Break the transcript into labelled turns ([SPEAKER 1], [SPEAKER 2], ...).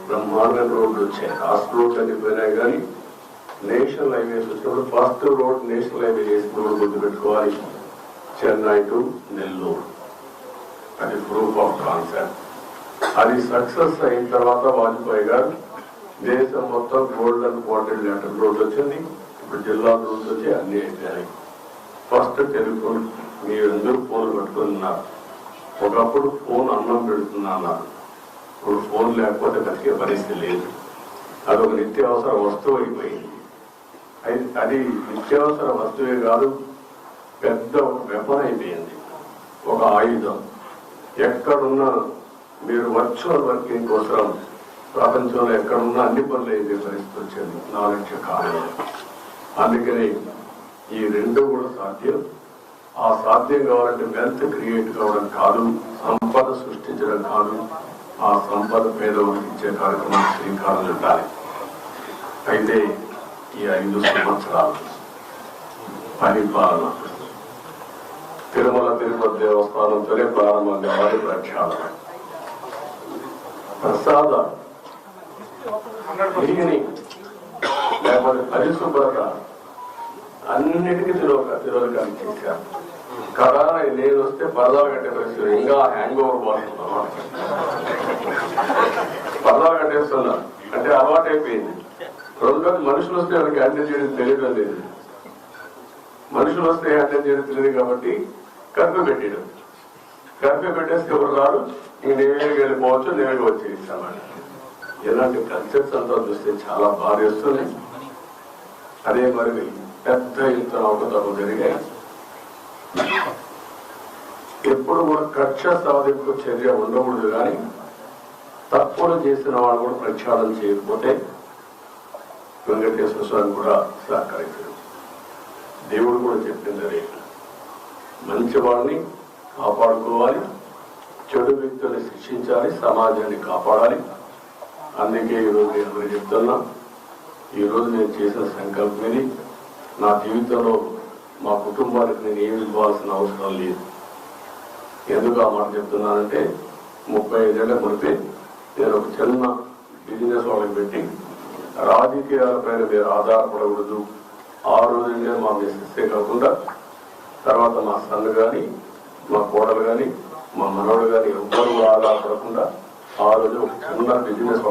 [SPEAKER 1] బ్రహ్మాండ రోడ్లు వచ్చాయి. రాష్ట్ర రోడ్లు అని పోయినాయి కానీ నేషనల్ హైవేస్ వచ్చినప్పుడు ఫస్ట్ రోడ్ నేషనల్ హైవే చేసినప్పుడు గుర్తుపెట్టుకోవాలి, చెన్నై టు నెల్లూరు. అది ప్రూఫ్ ఆఫ్ కాన్సెప్ట్. అది సక్సెస్ అయిన తర్వాత వాజ్పేయి గారు దేశం మొత్తం గోల్డెన్ క్వార్టర్ లెటర్ రోడ్లు వచ్చింది. ఇప్పుడు జిల్లా రోడ్లు వచ్చి అన్ని అయిపోయాయి. ఫస్ట్ టెలిఫోన్, మీరందరూ ఫోన్ పెట్టుకున్నారు. ఒకప్పుడు ఫోన్ అన్నం పెడుతున్నా అన్నారు. ఇప్పుడు ఫోన్ లేకపోతే బతికే పరిస్థితి లేదు. అదొక నిత్యావసర వస్తువు అయిపోయింది. అది నిత్యావసర వస్తువే కాదు, పెద్ద ఒక వెపన్ అయిపోయింది, ఒక ఆయుధం. ఎక్కడున్నా మీరు వర్చువల్ వర్కింగ్ కోసం ప్రపంచంలో ఎక్కడున్నా అన్ని పనులు అయితే పరిస్థితి వచ్చింది 4 లక్షల కాలంలో. అందుకని ఈ రెండు కూడా సాధ్యం. ఆ సాధ్యం కావాలంటే వెల్త్ క్రియేట్ కావడం కాదు, సంపద సృష్టించడం కాదు, ఆ సంపద పేదవాళ్ళకి ఇచ్చే కార్యక్రమం శ్రీకారం చుట్టాలి. అయితే ఈ 5 సంవత్సరాలు పరిపాలన తిరుమల తిరుపతి దేవస్థానంతోనే ప్రారంభం కావాలి. ప్రక్షాళన, ప్రసాద లేకపోతే పరిశుభ్రత అన్నిటికీ తిరోధకాలు చేశారు. కరోనా నేను వస్తే పరదాలు కట్టే పరిస్థితి, ఇంకా హ్యాంగ్ ఓవర్ పోతున్నాం. పరదాలు కట్టేస్తున్నా అంటే అలవాటు అయిపోయింది. రెండోది మనుషులు వస్తే వాళ్ళకి హ్యాండిల్ చేయడం తెలియడం లేదు. మనుషులు వస్తే హ్యాండిల్ చేయడం తెలియదు కాబట్టి కర్ఫ్యూ పెట్టాడు. కర్ఫ్యూ పెట్టేస్తే ఎవరు రారు, ఇంక నేవేడికి వెళ్ళిపోవచ్చు, నేవేడికి వచ్చేస్తామని. ఇలాంటి కల్చర్స్ అంతా చూస్తే చాలా బాధ వేస్తుంది. అదే మరి పెద్ద ఎత్తున అవకతవకలు జరిగాయి. ఎప్పుడు కూడా కక్ష సాధింపు చర్య ఉండకూడదు, కానీ తప్పులు చేసిన వాళ్ళు కూడా ప్రక్షాళన చేయకపోతే వెంకటేశ్వర స్వామి కూడా సహకరించారు. దేవుడు కూడా చెప్పింది, మంచి వాళ్ళని కాపాడుకోవాలి, చెడు వ్యక్తుల్ని శిక్షించాలి, సమాజాన్ని కాపాడాలి. అందుకే ఈరోజు నేను చెప్తున్నా, ఈరోజు నేను చేసిన సంకల్పం ఇది. నా జీవితంలో మా కుటుంబానికి నేను ఏమి ఇవ్వాల్సిన అవసరం లేదు. ఎందుకు ఆ మాట చెప్తున్నానంటే 35 ఏళ్ల మునిపే నేను ఒక చిన్న బిజినెస్ వాళ్ళకి పెట్టి రాజకీయాలపైన మీరు ఆధారపడకూడదు. ఆ రోజునే మా మిస్సెస్సే కాకుండా తర్వాత మా సన్ కానీ, మా కోడలు కానీ, మా మనవడు కానీ ఎవ్వరూ ఆధారపడకుండా ఆ రోజు ఒక చిన్న బిజినెస్